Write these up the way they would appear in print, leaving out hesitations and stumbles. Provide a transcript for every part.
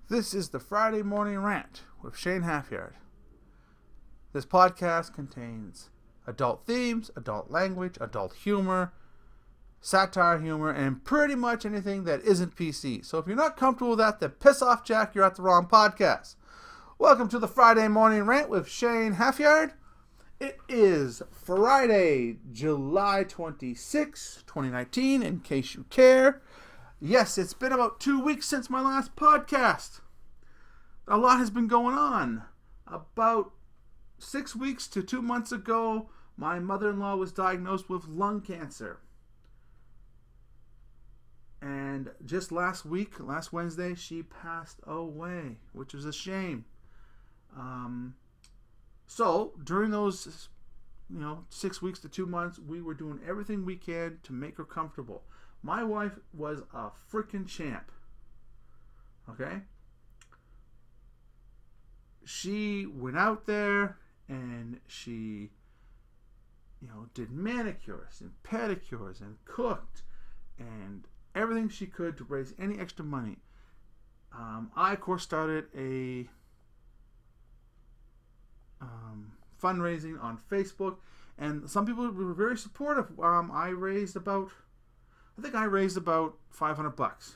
This is the Friday Morning Rant with shaneshalfyard. This podcast contains adult themes, adult language, adult humor, satire humor, and pretty much anything that isn't PC. So if you're not comfortable with that, then piss off, Jack. You're at the wrong podcast. Welcome to the Friday Morning Rant with shaneshalfyard. It is Friday, July 26, 2019, in case you care. Yes, it's been about 2 weeks since my last podcast. A lot has been going on. About 6 weeks to 2 months ago, my mother-in-law was diagnosed with lung cancer. And just last Wednesday, she passed away, which is a shame. So during those, 6 weeks to 2 months, we were doing everything we can to make her comfortable. My wife was a freaking champ. Okay? She went out there and she, did manicures and pedicures and cooked and everything she could to raise any extra money. I, of course, started a fundraising on Facebook, and some people were very supportive. I raised about $500,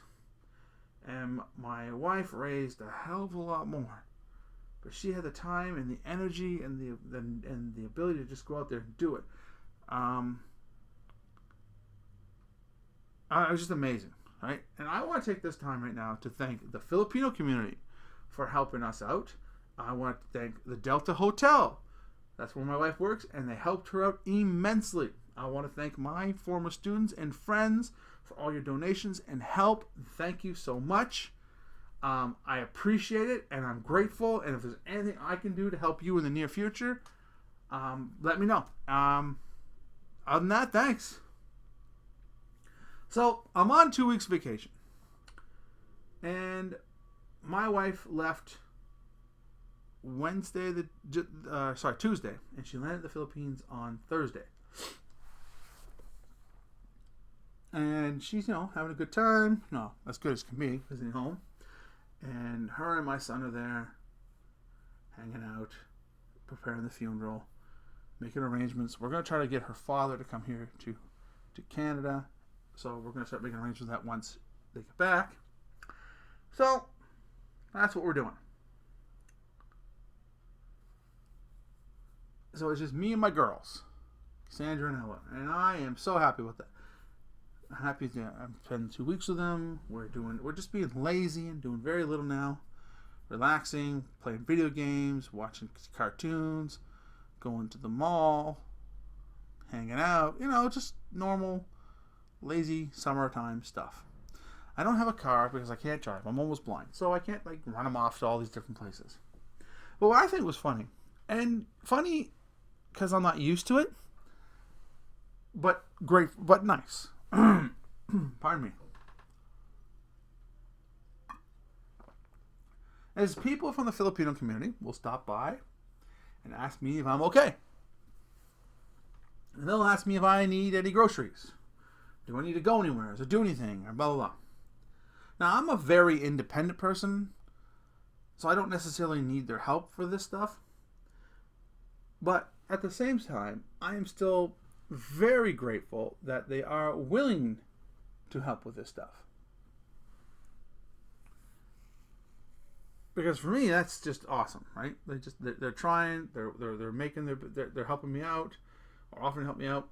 and my wife raised a hell of a lot more. But she had the time and the energy and the ability to just go out there and do it. It was just amazing, right? And I want to take this time right now to thank the Filipino community for helping us out. I want to thank the Delta Hotel. That's where my wife works, and they helped her out immensely. I want to thank my former students and friends for all your donations and help. Thank you so much. I appreciate it, and I'm grateful. And if there's anything I can do to help you in the near future, let me know. Other than that, thanks. So I'm on 2 weeks vacation, and my wife left Tuesday, and she landed in the Philippines on Thursday. And she's, having a good time. No, as good as can be, visiting home. And her and my son are there, hanging out, preparing the funeral, making arrangements. We're going to try to get her father to come here to Canada. So we're going to start making arrangements with that once they get back. So that's what we're doing. So it's just me and my girls, Cassandra and Ella. And I am so happy with that. Happy to spend 2 weeks with them. We're just being lazy and doing very little now. Relaxing, playing video games, watching cartoons, going to the mall, hanging out, just normal, lazy summertime stuff. I don't have a car because I can't drive. I'm almost blind. So I can't run them off to all these different places. But what I think was funny because I'm not used to it, but great, but nice. Pardon me. As people from the Filipino community will stop by and ask me if I'm okay. And they'll ask me if I need any groceries. Do I need to go anywhere? Or do anything? Or blah, blah, blah. Now, I'm a very independent person, so I don't necessarily need their help for this stuff. But at the same time, I am still very grateful that they are willing to help with this stuff, because for me that's just awesome, right? They're trying, they're making they're helping me out, or offering to help me out.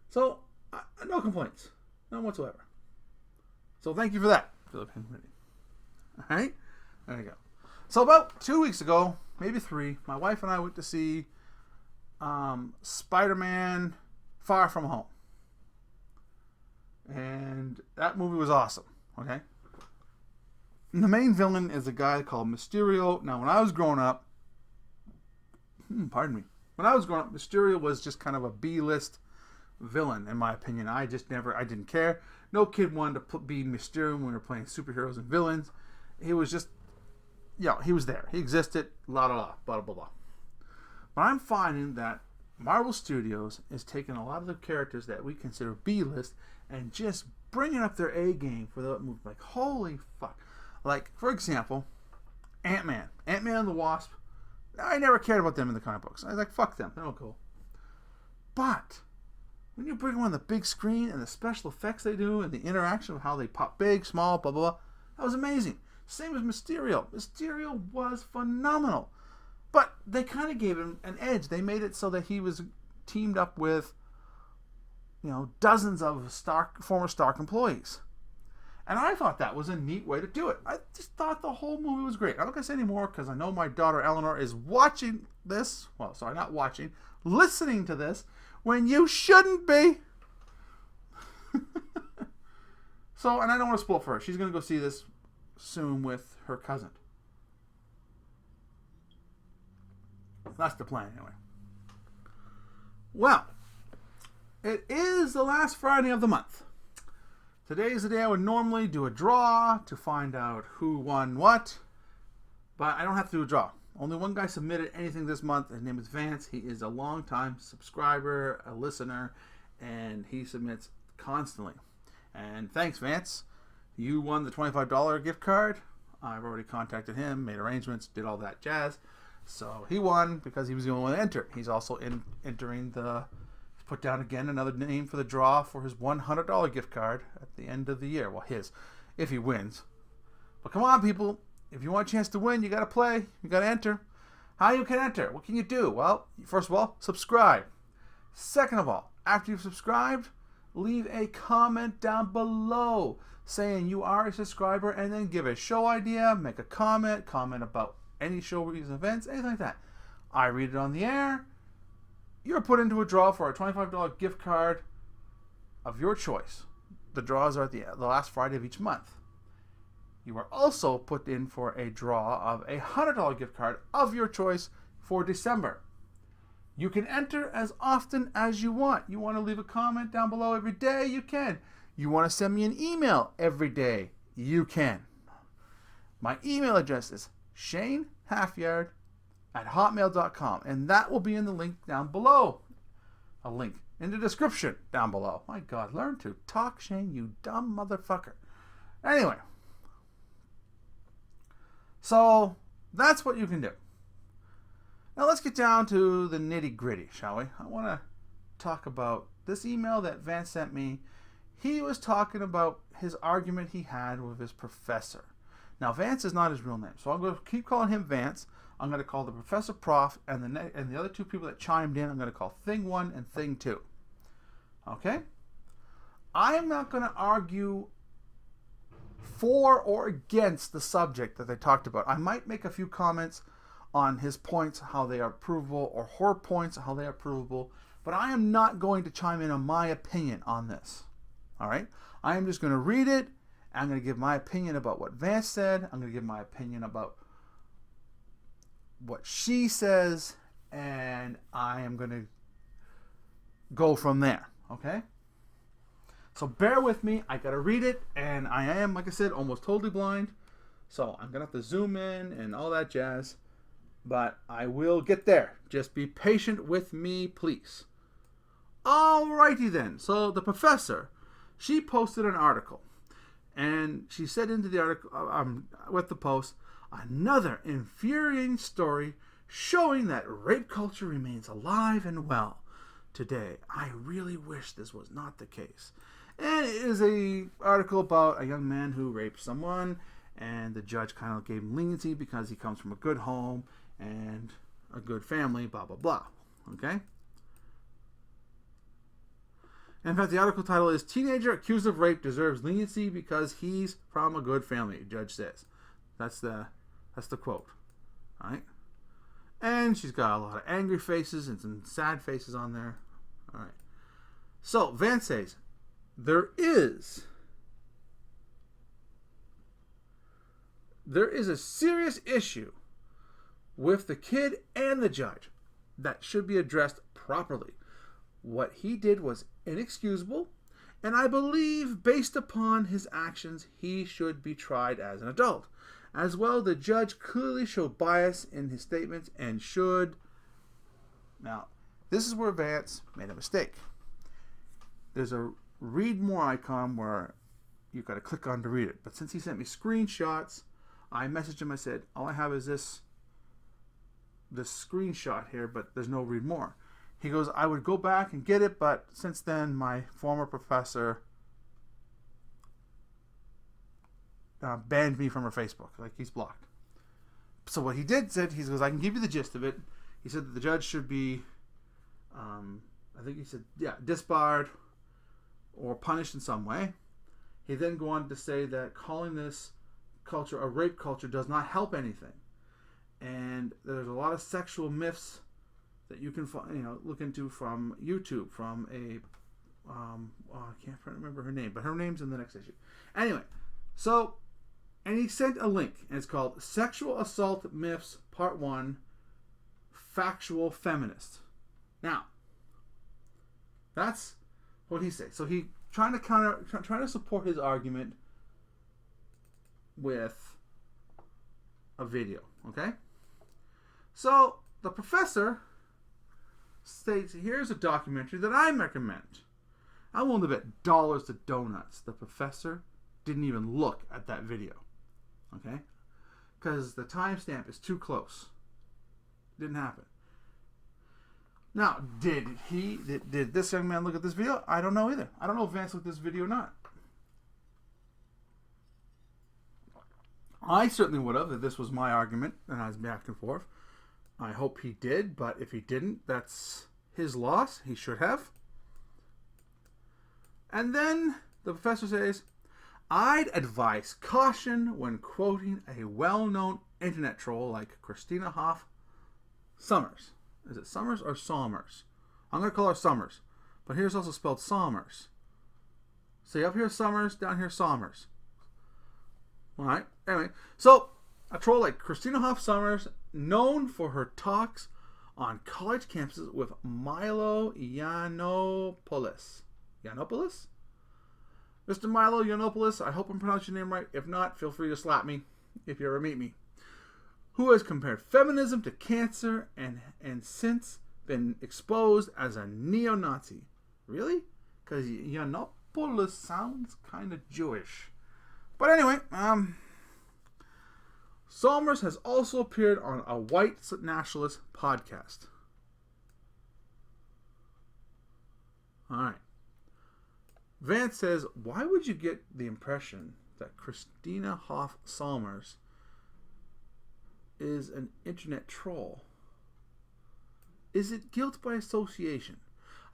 So no complaints, none whatsoever. So thank you for that, Philippine community. All right, there you go. So about 2 weeks ago, maybe 3, my wife and I went to see Spider-Man Far From Home. And that movie was awesome, okay? And the main villain is a guy called Mysterio. Now, when I was growing up, Mysterio was just kind of a B-list villain, in my opinion. I didn't care. No kid wanted to be Mysterio when we were playing superheroes and villains. He was just, he was there. He existed, blah, blah, blah, blah, blah. But I'm finding that Marvel Studios is taking a lot of the characters that we consider B-list and just bringing up their A game for the movie. Like, holy fuck. Like, for example, Ant-Man and the Wasp. I never cared about them in the comic books. I was like, fuck them. They're all cool. But when you bring them on the big screen and the special effects they do and the interaction of how they pop big, small, blah, blah, blah, that was amazing. Same as Mysterio. Mysterio was phenomenal. But they kind of gave him an edge. They made it so that he was teamed up with, dozens of former Stark employees. And I thought that was a neat way to do it. I just thought the whole movie was great. I'm not going to say anymore because I know my daughter Eleanor is watching this. Well, sorry, not watching. Listening to this when you shouldn't be. So, and I don't want to spoil for her. She's going to go see this soon with her cousin. That's the plan, anyway. Well, it is the last Friday of the month. Today is the day I would normally do a draw to find out who won what, but I don't have to do a draw. Only one guy submitted anything this month. His name is Vance. He is a longtime subscriber, a listener, and he submits constantly. And thanks, Vance. You won the $25 gift card. I've already contacted him, made arrangements, did all that jazz. So he won because he was the only one to enter. He's also entering put down again another name for the draw for his $100 gift card at the end of the year. Well, if he wins. But come on, people. If you want a chance to win, you got to play. You got to enter. How you can enter? What can you do? Well, first of all, subscribe. Second of all, after you've subscribed, leave a comment down below saying you are a subscriber, and then give a show idea, make a comment about any show reviews, events, anything like that. I read it on the air. You're put into a draw for a $25 gift card of your choice. The draws are at the last Friday of each month. You are also put in for a draw of a $100 gift card of your choice for December. You can enter as often as you want. You want to leave a comment down below every day? You can. You want to send me an email every day? You can. My email address is shanehalfyard@hotmail.com, and that will be in the link down below. A link in the description down below. My God, learn to talk, Shane, you dumb motherfucker. Anyway, so that's what you can do. Now let's get down to the nitty gritty, shall we? I want to talk about this email that Vance sent me. He was talking about his argument he had with his professor. Now, Vance is not his real name, so I'm going to keep calling him Vance. I'm going to call the Professor Prof, and the other two people that chimed in, I'm going to call Thing 1 and Thing 2. Okay? I am not going to argue for or against the subject that they talked about. I might make a few comments on his points, how they are provable, or her points, how they are provable, but I am not going to chime in on my opinion on this. All right? I am just going to read it. I'm going to give my opinion about what Vance said. I'm going to give my opinion about what she says, and I am going to go from there. Okay? So bear with me. I got to read it, and I am, like I said, almost totally blind. So I'm going to have to zoom in and all that jazz. But I will get there. Just be patient with me, please. Alrighty then. So the professor, she posted an article. And she said into the article, with the post, another infuriating story showing that rape culture remains alive and well today. I really wish this was not the case. And it is an article about a young man who raped someone, and the judge kind of gave him leniency because he comes from a good home and a good family, blah, blah, blah. Okay? In fact, the article title is Teenager Accused of Rape Deserves Leniency Because He's from a Good Family, judge says. That's the quote. All right? And she's got a lot of angry faces and some sad faces on there. All right. So, Vance says, there is a serious issue with the kid and the judge that should be addressed properly. What he did was inexcusable, and I believe, based upon his actions, he should be tried as an adult. As well, the judge clearly showed bias in his statements and should... Now, this is where Vance made a mistake. There's a read more icon where you've got to click on to read it. But since he sent me screenshots, I messaged him. I said, all I have is this screenshot here, but there's no read more. He goes, I would go back and get it, but since then my former professor banned me from her Facebook. Like, he's blocked. So what he did said, he goes, I can give you the gist of it. He said that the judge should be, I think he said, disbarred or punished in some way. He then go on to say that calling this culture a rape culture does not help anything. And there's a lot of sexual myths that you can look into from YouTube, from a I can't remember her name, but her name's in the next issue. Anyway, so, and he sent a link, and it's called Sexual Assault Myths Part 1 Factual Feminist. Now, that's what he says. So he trying to support his argument with a video, okay? So the professor states, here's a documentary that I recommend. I'm willing to bet dollars to donuts the professor didn't even look at that video, okay? Because the timestamp is too close. Didn't happen. Now, did this young man look at this video? I don't know either. I don't know if Vance looked at this video or not. I certainly would have if this was my argument and I was back and forth. I hope he did, but if he didn't, that's his loss. He should have. And then the professor says, I'd advise caution when quoting a well-known internet troll like Christina Hoff Sommers. Is it Summers or Sommers? I'm going to call her Summers. But here's also spelled Sommers. See, up here Summers, down here Sommers. Alright, anyway. So, a troll like Christina Hoff Sommers, known for her talks on college campuses with Milo Yiannopoulos. Yiannopoulos? Mr. Milo Yiannopoulos, I hope I'm pronouncing your name right. If not, feel free to slap me if you ever meet me. Who has compared feminism to cancer and since been exposed as a neo-Nazi. Really? Because Yiannopoulos sounds kind of Jewish. But anyway, Sommers has also appeared on a white nationalist podcast. Alright. Vance says, why would you get the impression that Christina Hoff Sommers is an internet troll? Is it guilt by association?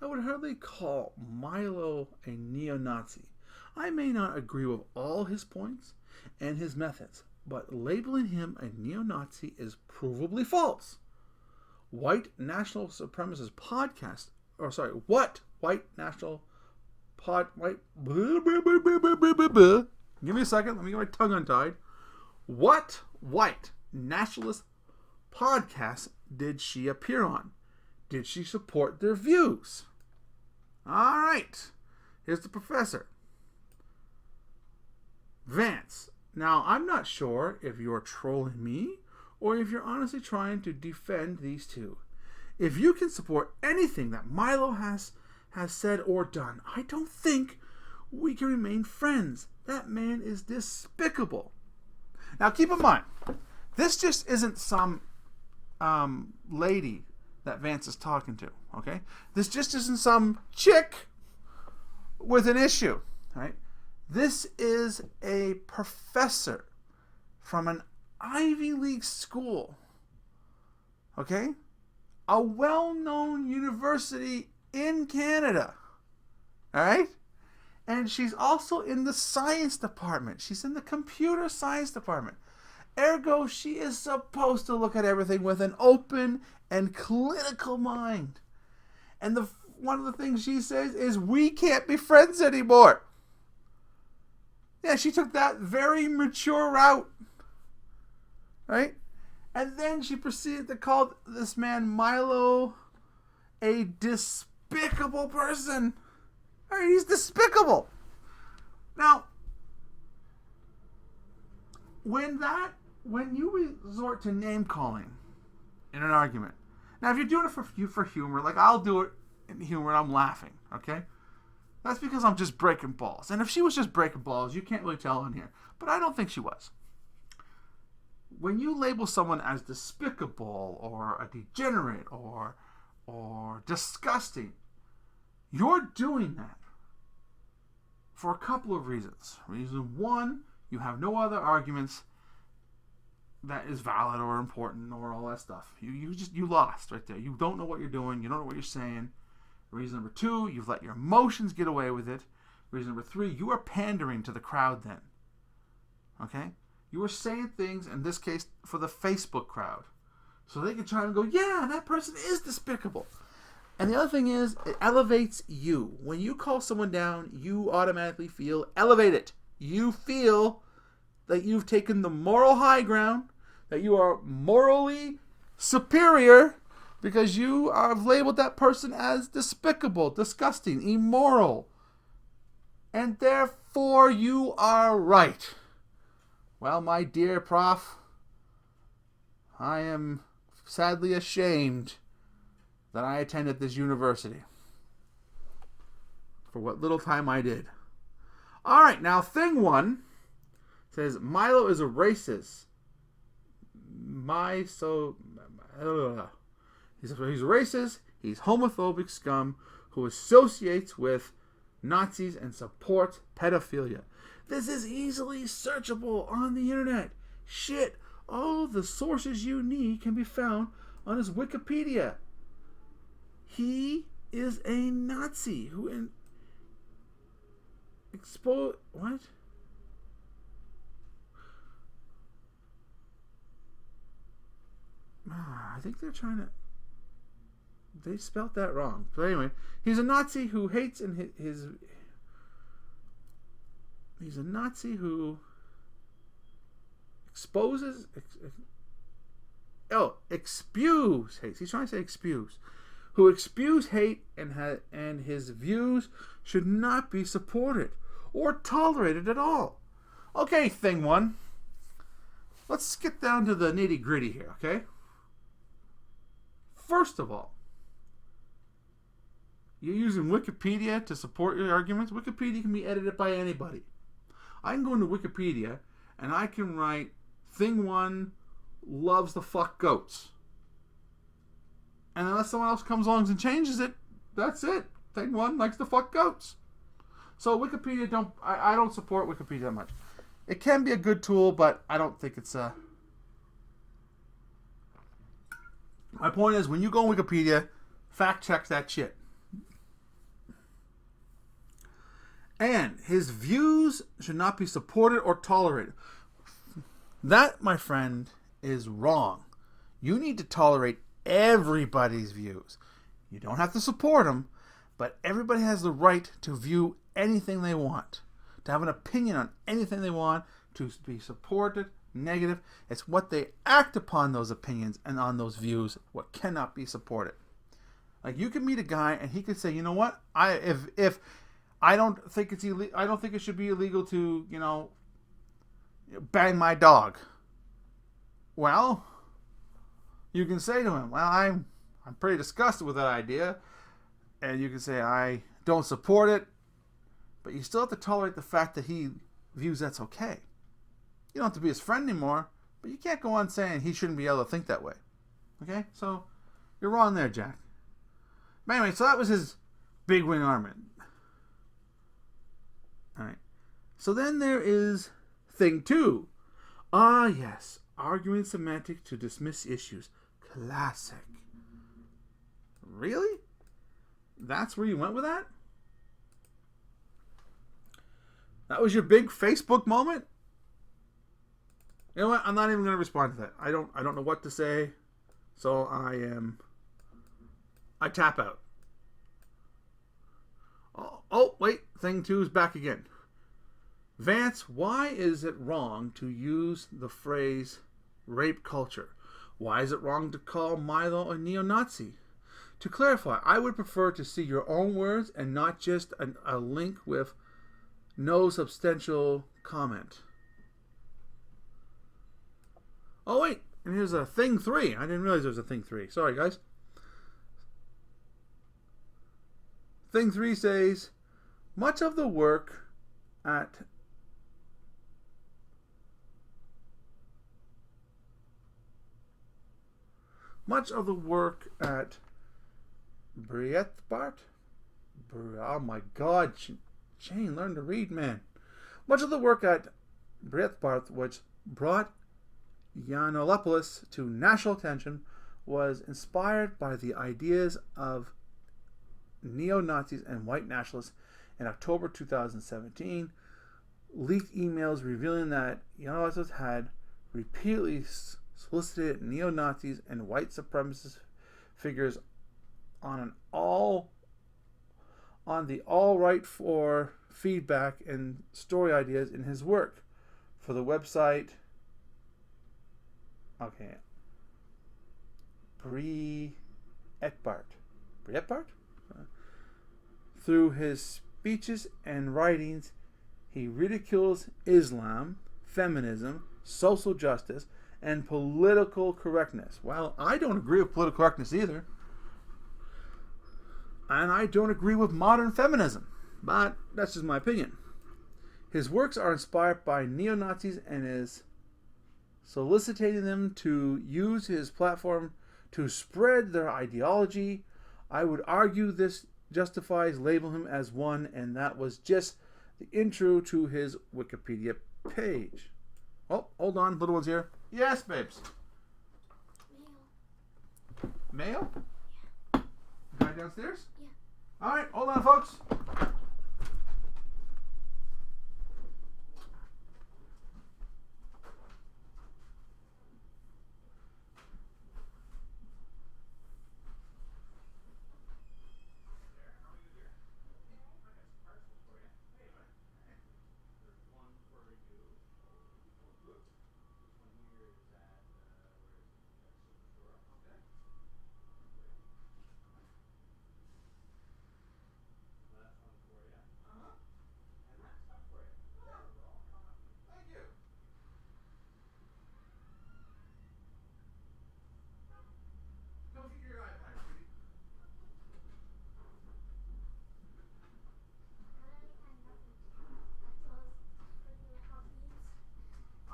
I would hardly call Milo a neo-Nazi. I may not agree with all his points and his methods, but labeling him a neo-Nazi is provably false. White National Supremacist podcast, what White National White, give me a second, let me get my tongue untied. What White Nationalist podcast did she appear on? Did she support their views? Alright, here's the professor. Vance, now I'm not sure if you're trolling me or if you're honestly trying to defend these two. If you can support anything that Milo has said or done, I don't think we can remain friends. That man is despicable. Now keep in mind, this just isn't some lady that Vance is talking to, okay? This just isn't some chick with an issue, right? This is a professor from an Ivy League school, okay? A well-known university in Canada, all right? And she's also in the science department. She's in the computer science department. Ergo, she is supposed to look at everything with an open and clinical mind. And one of the things she says is, we can't be friends anymore. Yeah, she took that very mature route. Right? And then she proceeded to call this man Milo a despicable person. Right? He's despicable. Now, when you resort to name calling in an argument, now if you're doing it for humor, like I'll do it in humor and I'm laughing, okay? That's because I'm just breaking balls. And if she was just breaking balls, you can't really tell in here. But I don't think she was. when you label someone as despicable or a degenerate or disgusting, you're doing that for a couple of reasons. Reason one, you have no other arguments that is valid or important or all that stuff. You lost right there. You don't know what you're doing. You don't know what you're saying. Reason number two, you've let your emotions get away with it. Reason number three, you are pandering to the crowd then. Okay? You are saying things, in this case, for the Facebook crowd. So they can try and go, yeah, that person is despicable. And the other thing is, it elevates you. When you call someone down, you automatically feel elevated. You feel that you've taken the moral high ground, that you are morally superior because you have labeled that person as despicable, disgusting, immoral. And therefore you are right. Well, my dear Prof, I am sadly ashamed that I attended this university for what little time I did. All right, now thing one says Milo is a racist. He's a racist. He's homophobic scum who associates with Nazis and supports pedophilia. This is easily searchable on the internet. Shit, all the sources you need can be found on his Wikipedia. He is a Nazi who what? I think they're trying to. They spelt that wrong. But anyway, he's a Nazi who hates and he's a Nazi who exposes. Expews hate. He's trying to say expews. Who expews hate and his views should not be supported or tolerated at all. Okay, thing one. Let's get down to the nitty gritty here, okay? First of all, you're using Wikipedia to support your arguments. Wikipedia can be edited by anybody. I can go into Wikipedia and I can write thing one loves the fuck goats. And unless someone else comes along and changes it, that's it. Thing one likes to fuck goats. So Wikipedia I don't support Wikipedia that much. It can be a good tool, but I don't think it's a. My point is, when you go on Wikipedia, fact check that shit. And his views should not be supported or tolerated. That, my friend, is wrong. You need to tolerate everybody's views. You don't have to support them, but everybody has the right to view anything they want, to have an opinion on anything they want, to be supported, negative. It's what they act upon those opinions and on those views what cannot be supported. Like, you can meet a guy and he could say, you know what, if I don't think it's I don't think it should be illegal to, bang my dog. Well, you can say to him, well, I'm pretty disgusted with that idea, and you can say I don't support it, but you still have to tolerate the fact that he views that's okay. You don't have to be his friend anymore, but you can't go on saying he shouldn't be able to think that way. Okay? So, you're wrong there, Jack. But anyway, so that was his big wing argument. Alright. So then there is thing two. Ah, yes. Arguing semantic to dismiss issues. Classic. Really? That's where you went with that? That was your big Facebook moment? You know what? I'm not even going to respond to that. I don't know what to say. So I tap out. Oh, wait. Thing two is back again. Vance, why is it wrong to use the phrase rape culture? Why is it wrong to call Milo a neo-Nazi? To clarify, I would prefer to see your own words and not just a link with no substantial comment. Oh, wait. And here's a thing three. I didn't realize there was a thing three. Sorry, guys. Thing three says, much of the work at Much of the work at Breitbart, oh my God, Shane, learn to read, man. Much of the work at Breitbart, which brought Yiannopoulos to national attention, was inspired by the ideas of neo-Nazis and white nationalists. In October 2017, leaked emails revealing that Yiannopoulos had repeatedly solicited neo-Nazis and white supremacist figures on the all right for feedback and story ideas in his work for the website. Okay. Breitbart. Through his speeches and writings, he ridicules Islam, feminism, social justice, and political correctness. Well, I don't agree with political correctness either. And I don't agree with modern feminism. But that's just my opinion. His works are inspired by neo-Nazis and is soliciting them to use his platform to spread their ideology. I would argue this justifies labeling him as one, and that was just the intro to his Wikipedia page. Oh, hold on, little one's here. Yes, babes. Mail? Yeah. Guy downstairs? Yeah. All right, hold on, folks.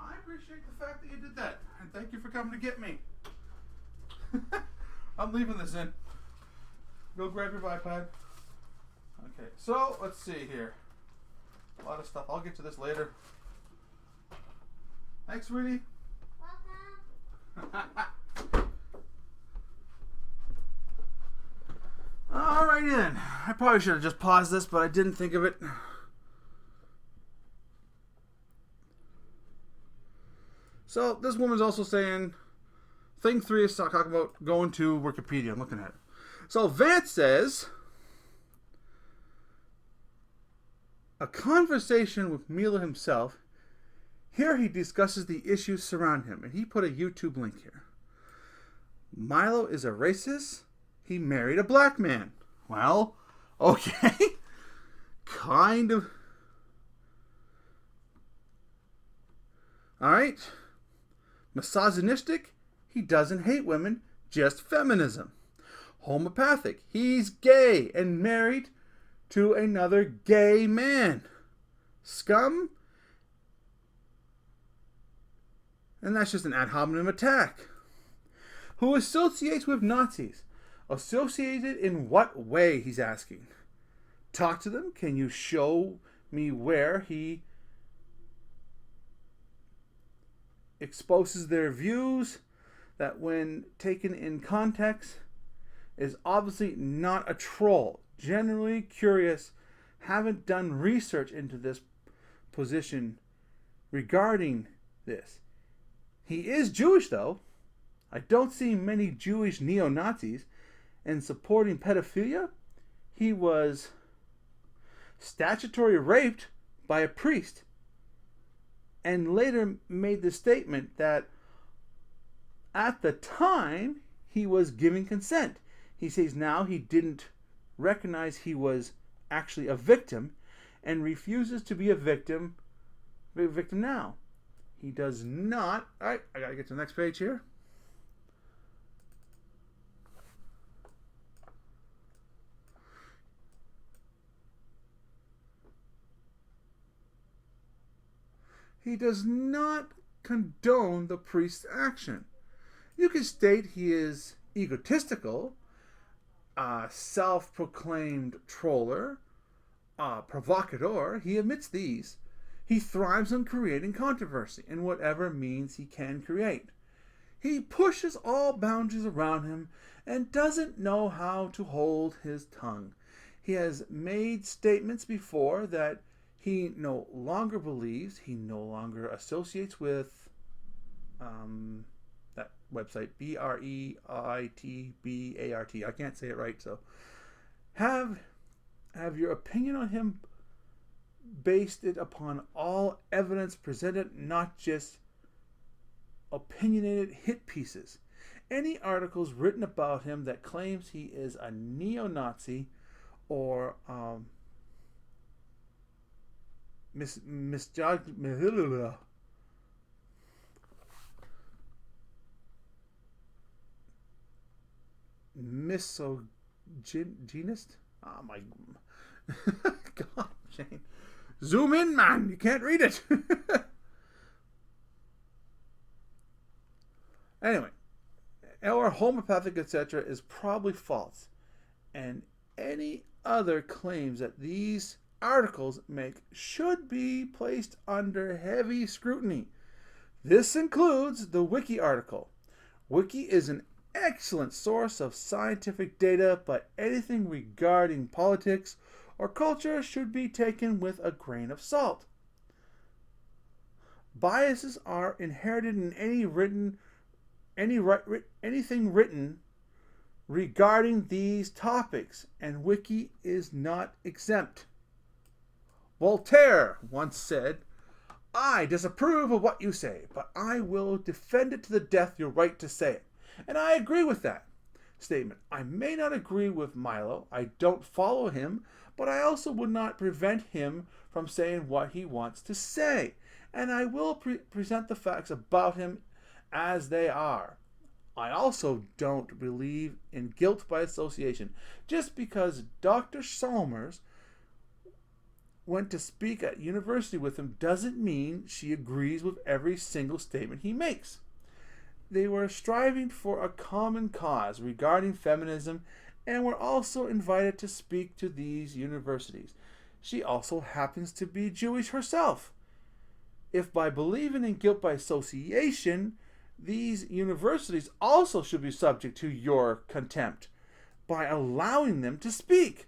I appreciate the fact that you did that, and thank you for coming to get me. I'm leaving this in. Go grab your iPad. Okay, so let's see here. A lot of stuff. I'll get to this later. Thanks, sweetie. Welcome. Alrighty then. I probably should have just paused this, but I didn't think of it. So this woman's also saying, thing 3 is talking about going to Wikipedia. I'm looking at it. So Vance says, a conversation with Milo himself. Here he discusses the issues surrounding him, and he put a YouTube link here. Milo is a racist. He married a black man. Well, okay. Kind of. Alright. Misogynistic. He doesn't hate women, just feminism. Homopathic. He's gay and married to another gay man. Scum. And that's just an ad hominem attack. Who associates with Nazis? Associated in what way, he's asking. Talk to them. Can you show me where he exposes their views that when taken in context is obviously not a troll. Generally curious, haven't done research into this position regarding this. He is Jewish though. I don't see many Jewish neo-Nazis. And supporting pedophilia, he was statutory raped by a priest and later made the statement that at the time he was giving consent. He says now he didn't recognize he was actually a victim and refuses to be a victim now. He does not. Alright, I gotta get to the next page here. He does not condone the priest's action. You can state he is egotistical, self-proclaimed troller, provocateur. He admits these. He thrives on creating controversy in whatever means he can create. He pushes all boundaries around him and doesn't know how to hold his tongue. He has made statements before that he no longer believes, he no longer associates with that website, BREITBART. I can't say it right, so have your opinion on him based it upon all evidence presented, not just opinionated hit pieces. Any articles written about him that claims he is a neo-Nazi or misogynist. Oh my God, Shane. Zoom in, man. You can't read it. Anyway, or homeopathic, etc., is probably false. And any other claims that these articles make should be placed under heavy scrutiny. This includes the Wiki article. Wiki is an excellent source of scientific data, but anything regarding politics or culture should be taken with a grain of salt. Biases are inherited in anything written regarding these topics, and Wiki is not exempt. Voltaire once said, "I disapprove of what you say, but I will defend it to the death your right to say it." And I agree with that statement. I may not agree with Milo, I don't follow him, but I also would not prevent him from saying what he wants to say. And I will present the facts about him as they are. I also don't believe in guilt by association. Just because Dr. Chalmers went to speak at university with him doesn't mean she agrees with every single statement he makes. They were striving for a common cause regarding feminism and were also invited to speak to these universities. She also happens to be Jewish herself. If by believing in guilt by association, these universities also should be subject to your contempt by allowing them to speak.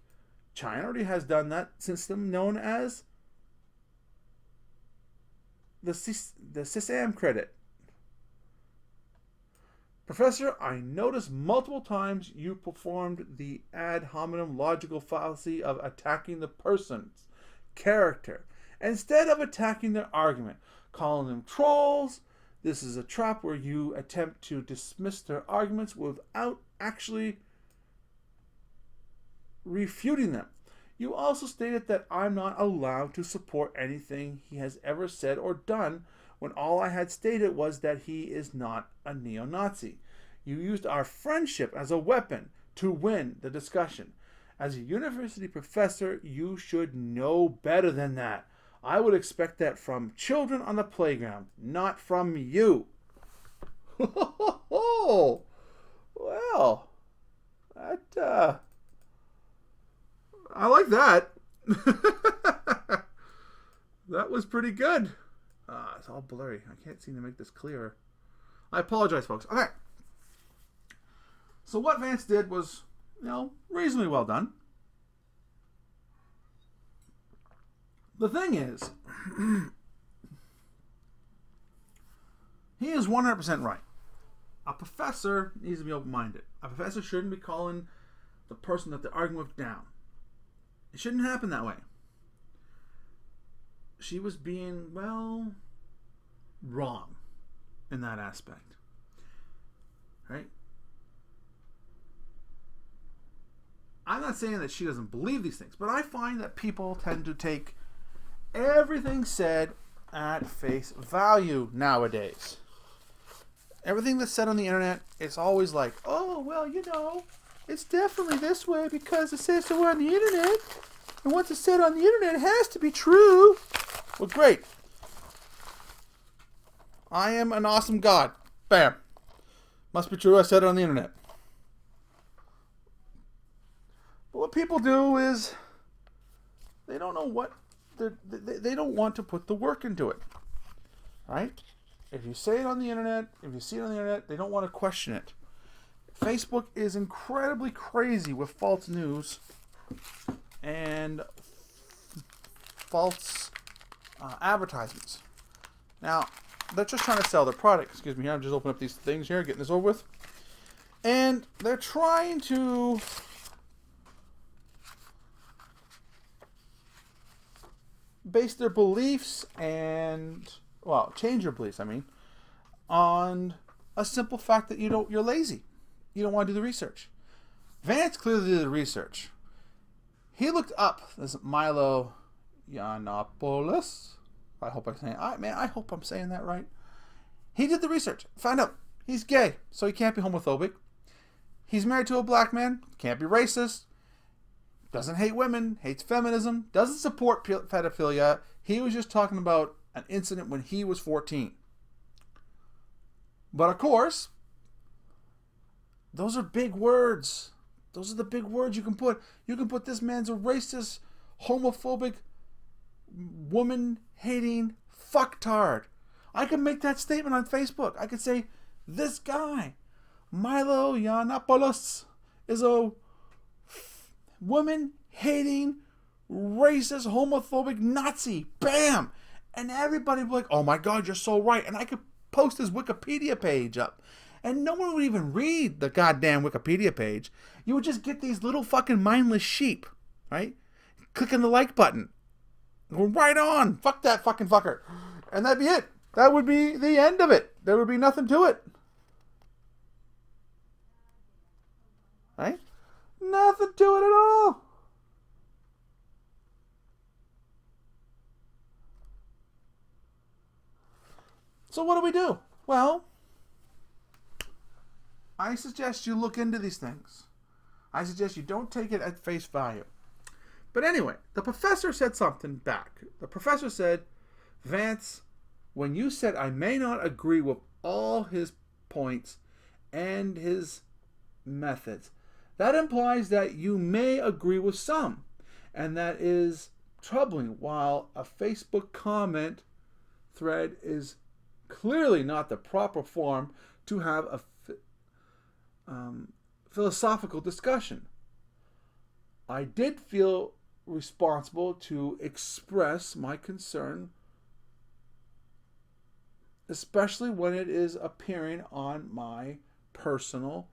China already has done that system known as the CISAM credit. Professor, I noticed multiple times you performed the ad hominem logical fallacy of attacking the person's character instead of attacking their argument, calling them trolls. This is a trap where you attempt to dismiss their arguments without actually refuting them. You also stated that I'm not allowed to support anything he has ever said or done, when all I had stated was that he is not a neo-Nazi. You used our friendship as a weapon to win the discussion. As a university professor, you should know better than that. I would expect that from children on the playground, not from you. Well, that, I like that. That was pretty good. It's all blurry. I can't seem to make this clearer. I apologize, folks. Okay. So what Vance did was, reasonably well done. The thing is, he is 100% right. A professor needs to be open-minded. A professor shouldn't be calling the person that they're arguing with down. It shouldn't happen that way. She was being, wrong in that aspect. Right? I'm not saying that she doesn't believe these things, but I find that people tend to take everything said at face value nowadays. Everything that's said on the internet, it's always like, it's definitely this way because it says so on the internet. And once it's said on the internet, it has to be true. Well, great. I am an awesome God. Bam. Must be true, I said it on the internet. But what people do is they don't know what they don't want to put the work into it, right? If you say it on the internet, if you see it on the internet, they don't want to question it. Facebook is incredibly crazy with false news and false advertisements. Now, they're just trying to sell their product. Excuse me, I'm just opening up these things here, getting this over with. And they're trying to base their beliefs and, well, change your beliefs, on a simple fact that you're lazy. You don't want to do the research. Vance clearly did the research. He looked up this Milo Yiannopoulos. I hope I'm saying that right. He did the research. Found out he's gay, so he can't be homophobic. He's married to a black man, can't be racist. Doesn't hate women, hates feminism, doesn't support pedophilia. He was just talking about an incident when he was 14. But of course, those are big words. Those are the big words you can put. You can put this man's a racist, homophobic, woman-hating fucktard. I can make that statement on Facebook. I could say, this guy, Milo Yiannopoulos, is a woman-hating, racist, homophobic Nazi. Bam! And everybody would be like, oh my God, you're so right. And I could post his Wikipedia page up. And no one would even read the goddamn Wikipedia page. You would just get these little fucking mindless sheep, right? Clicking the like button. Go right on. Fuck that fucking fucker. And that'd be it. That would be the end of it. There would be nothing to it. Right? Nothing to it at all. So what do we do? Well, I suggest you look into these things. I suggest you don't take it at face value. But anyway, the professor said something back. The professor said, Vance, when you said I may not agree with all his points and his methods, that implies that you may agree with some. And that is troubling. While a Facebook comment thread is clearly not the proper form to have a philosophical discussion. I did feel responsible to express my concern, especially when it is appearing on my personal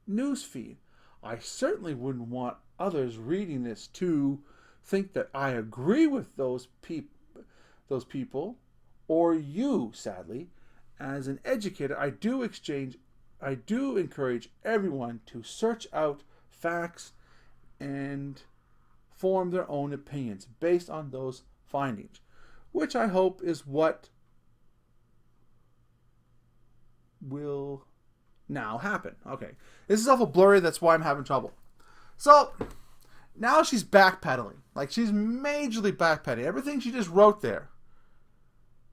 newsfeed. I certainly wouldn't want others reading this to think that I agree with those people, or you, sadly. As an educator, I do encourage everyone to search out facts and form their own opinions based on those findings, which I hope is what will now happen. Okay, this is awful blurry, that's why I'm having trouble. So, now she's backpedaling. Like, she's majorly backpedaling. Everything she just wrote there,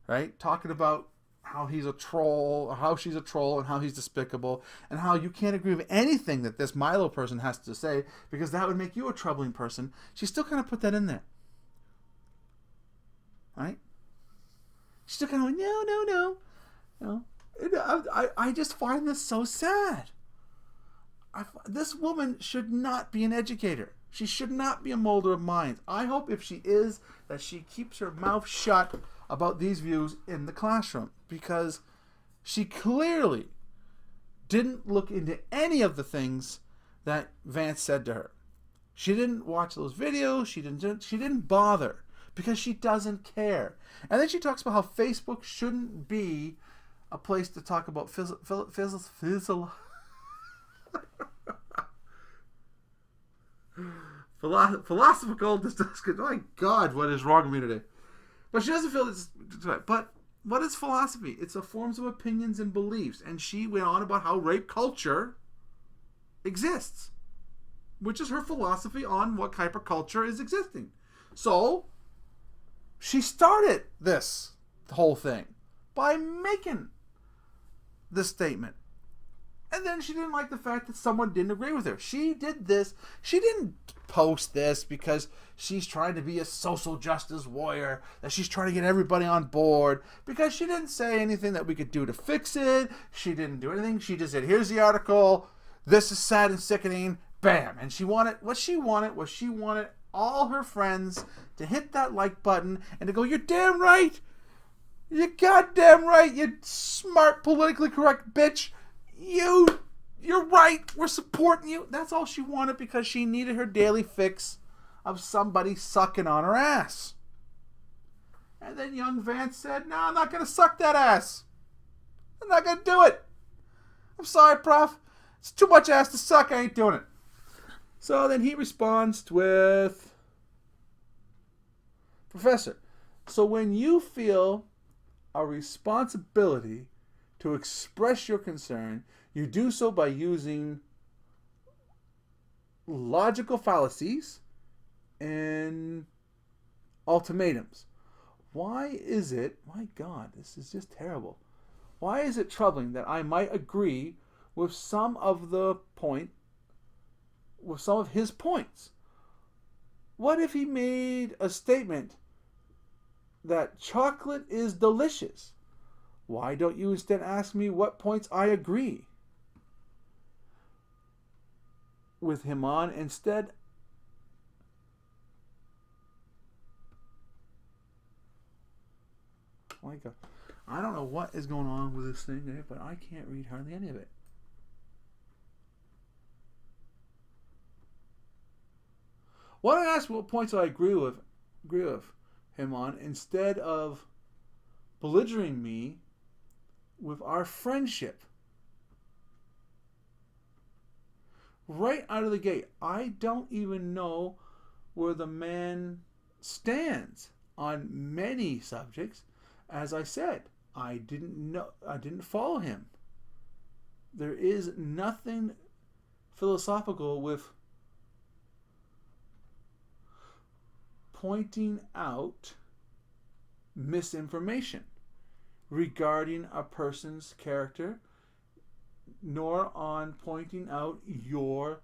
right? Talking about how he's a troll, or how she's a troll, and how he's despicable, and how you can't agree with anything that this Milo person has to say, because that would make you a troubling person. She still kind of put that in there. Right? She's still kind of like, no. You know, I just find this so sad. This woman should not be an educator. She should not be a molder of minds. I hope if she is, that she keeps her mouth shut about these views in the classroom, because she clearly didn't look into any of the things that Vance said to her. She didn't watch those videos. She didn't bother, because she doesn't care. And then she talks about how Facebook shouldn't be a place to talk about philosophical discussion. Oh my God, what is wrong with me today? But she doesn't feel this. But what is philosophy? It's a forms of opinions and beliefs. And she went on about how rape culture exists, which is her philosophy on what type of culture is existing. So she started this whole thing by making this statement. And then she didn't like the fact that someone didn't agree with her. She did this. She didn't post this because she's trying to be a social justice warrior, that she's trying to get everybody on board, because she didn't say anything that we could do to fix it. She didn't do anything. She just said, here's the article. This is sad and sickening. Bam. And she wanted all her friends to hit that like button and to go, you're damn right. You're goddamn right. You smart, politically correct bitch. You're right. We're supporting you. That's all she wanted, because she needed her daily fix of somebody sucking on her ass. And then young Vance said, no, I'm not going to suck that ass. I'm not going to do it. I'm sorry, prof. It's too much ass to suck. I ain't doing it. So then he responds with, Professor, so when you feel a responsibility to express your concern, you do so by using logical fallacies and ultimatums. Why is it, my God, this is just terrible. Why is it troubling that I might agree with some of his points? What if he made a statement that chocolate is delicious? Why don't you instead ask me what points I agree with him on instead? Oh my God. I don't know what is going on with this thing, but I can't read hardly any of it. Why don't I ask what points I agree with him on instead of belligerent me with our friendship? Right out of the gate, I don't even know where the man stands on many subjects. As I said, I didn't follow him. There is nothing philosophical with pointing out misinformation regarding a person's character, nor on pointing out your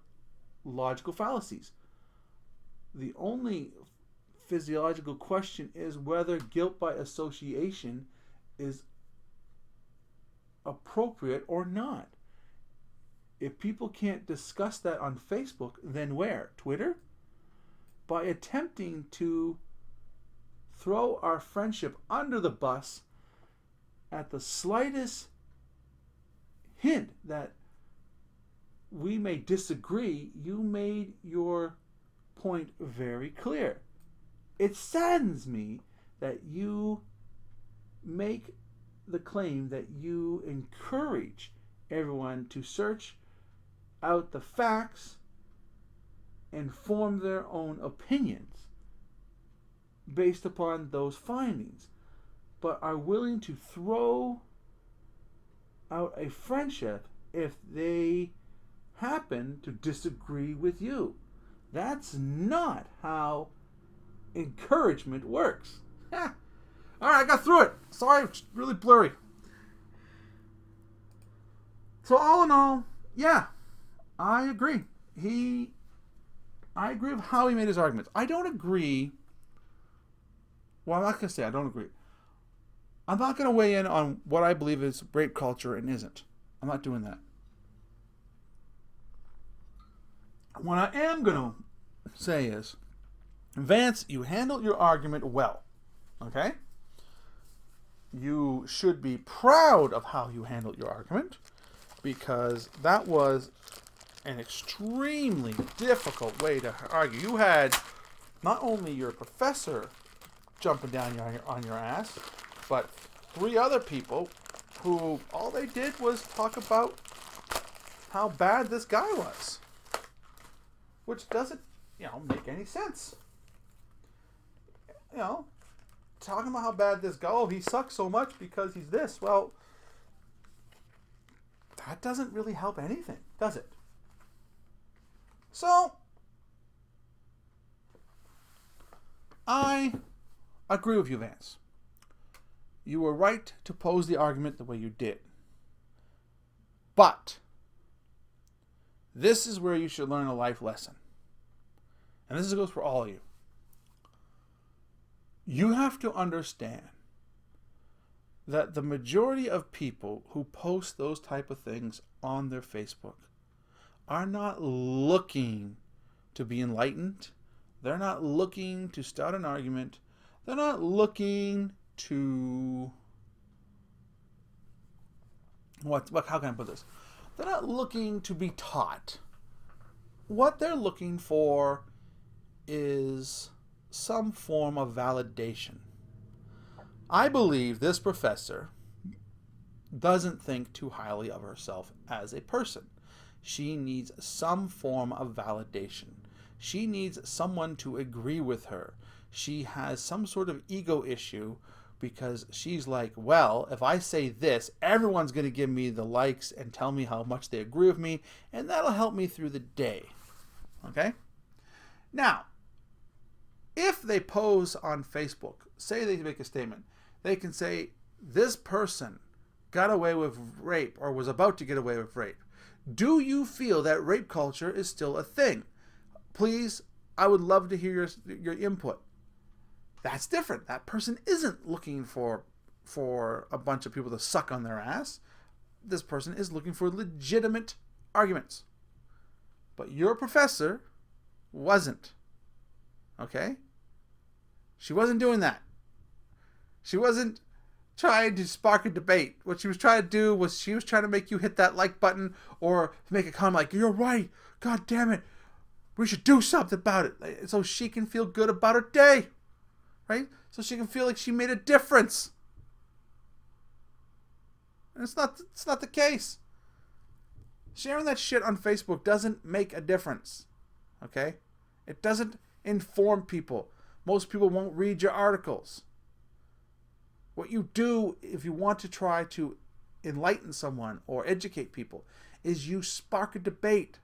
logical fallacies. The only physiological question is whether guilt by association is appropriate or not. If people can't discuss that on Facebook, then where? Twitter? By attempting to throw our friendship under the bus at the slightest hint that we may disagree, you made your point very clear. It saddens me that you make the claim that you encourage everyone to search out the facts and form their own opinions based upon those findings, but are willing to throw out a friendship if they happen to disagree with you. That's not how encouragement works. Alright, I got through it. Sorry, it's really blurry. So all in all, yeah, I agree. I agree with how he made his arguments. I don't agree. Well, I'm not going to say I don't agree. I'm not going to weigh in on what I believe is rape culture and isn't. I'm not doing that. What I am going to say is, Vance, you handled your argument well. Okay? You should be proud of how you handled your argument, because that was an extremely difficult way to argue. You had not only your professor jumping down on your ass, but 3 other people who all they did was talk about how bad this guy was, which doesn't, make any sense. Talking about how bad this guy, he sucks so much because he's this. Well, that doesn't really help anything, does it? So, I agree with you, Vance. You were right to pose the argument the way you did. But This is where you should learn a life lesson. And this goes for all of you. You have to understand that the majority of people who post those type of things on their Facebook are not looking to be enlightened. They're not looking to start an argument. They're not looking to... how can I put this? They're not looking to be taught. What they're looking for is some form of validation. I believe this professor doesn't think too highly of herself as a person. She needs some form of validation. She needs someone to agree with her. She has some sort of ego issue because she's like, well, if I say this, everyone's going to give me the likes and tell me how much they agree with me, and that'll help me through the day. Okay? Now, if they pose on Facebook, say they make a statement, they can say, this person got away with rape or was about to get away with rape. Do you feel that rape culture is still a thing? Please, I would love to hear your input. That's different. That person isn't looking for a bunch of people to suck on their ass. This person is looking for legitimate arguments. But your professor wasn't. Okay? She wasn't doing that. She wasn't trying to spark a debate. What she was trying to do was she was trying to make you hit that like button or make a comment like, you're right. God damn it. We should do something about it. So she can feel good about her day. Right? So she can feel like she made a difference. And it's not the case. Sharing that shit on Facebook doesn't make a difference. Okay? It doesn't inform people. Most people won't read your articles. What you do if you want to try to enlighten someone or educate people is you spark a debate.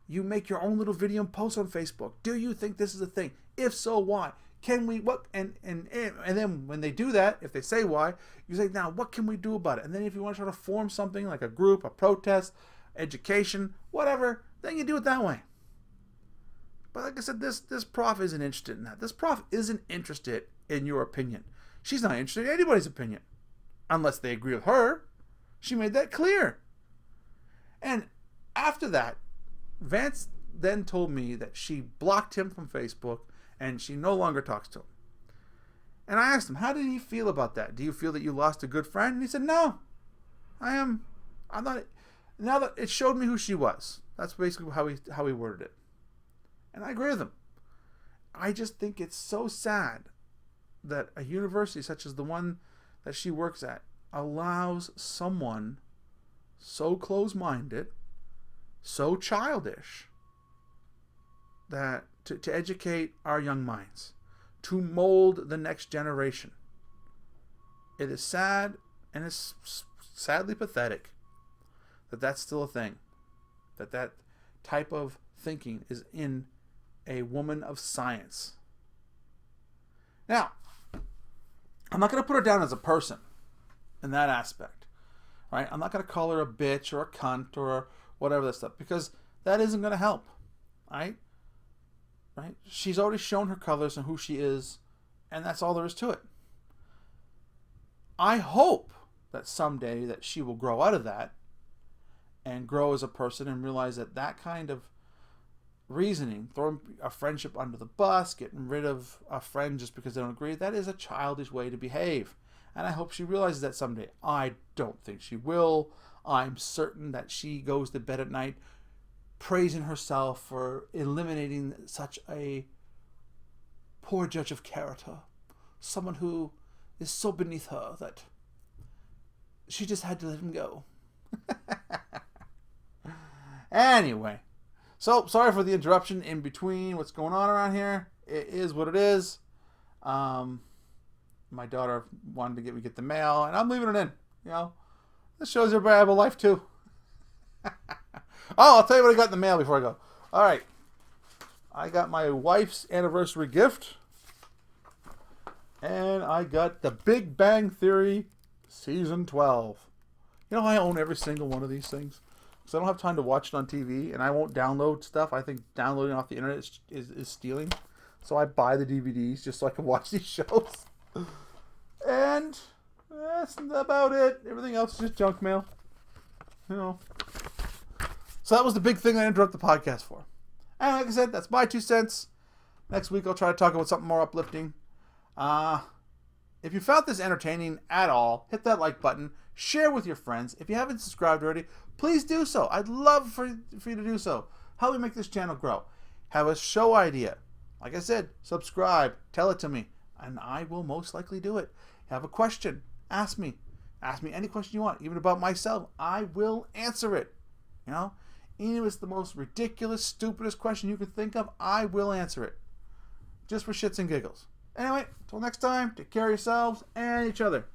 You make your own little video and post on Facebook. Do you think this is a thing? If so, why? Can we, what, and then when they do that, if they say why, you say, now what can we do about it? And then if you want to try to form something like a group, a protest, education, whatever, then you do it that way. But like I said, this prof isn't interested in that. This prof isn't interested in your opinion. She's not interested in anybody's opinion. Unless they agree with her. She made that clear. And after that, Vance then told me that she blocked him from Facebook and she no longer talks to him. And I asked him, how did he feel about that? Do you feel that you lost a good friend? And he said, no. I'm not. Now that it showed me who she was. That's basically how he worded it. And I agree with him. I just think it's so sad that a university such as the one that she works at allows someone so close-minded, so childish, that to educate our young minds, to mold the next generation. It is sad, and it's sadly pathetic that that's still a thing, that type of thinking is in a woman of science. Now, I'm not going to put her down as a person in that aspect, right? I'm not going to call her a bitch or a cunt or whatever that stuff, because that isn't going to help, right? She's already shown her colors and who she is, and that's all there is to it. I hope that someday that she will grow out of that and grow as a person and realize that that kind of reasoning, throwing a friendship under the bus, getting rid of a friend just because they don't agree, that is a childish way to behave. And I hope she realizes that someday. I don't think she will. I'm certain that she goes to bed at night praising herself for eliminating such a poor judge of character. Someone who is so beneath her that she just had to let him go. Anyway. So, sorry for the interruption in between what's going on around here. It is what it is. My daughter wanted to get the mail, and I'm leaving it in. You know, this shows everybody I have a life too. Oh, I'll tell you what I got in the mail before I go. All right. I got my wife's anniversary gift, and I got The Big Bang Theory Season 12. You know, I own every single one of these things. because I don't have time to watch it on TV, and I won't download stuff. I think downloading off the internet is stealing. So I buy the DVDs just so I can watch these shows. And that's about it. Everything else is just junk mail. You know. So that was the big thing I interrupt the podcast for. And like I said, that's my 2 cents. Next week I'll try to talk about something more uplifting. If you found this entertaining at all, hit that like button. Share with your friends. If you haven't subscribed already, please do so. I'd love for you to do so. Help me make this channel grow. Have a show idea. Like I said, subscribe. Tell it to me. And I will most likely do it. Have a question. Ask me. Ask me any question you want, even about myself. I will answer it. You know? Even if it's the most ridiculous, stupidest question you could think of, I will answer it. Just for shits and giggles. Anyway, until next time, take care of yourselves and each other.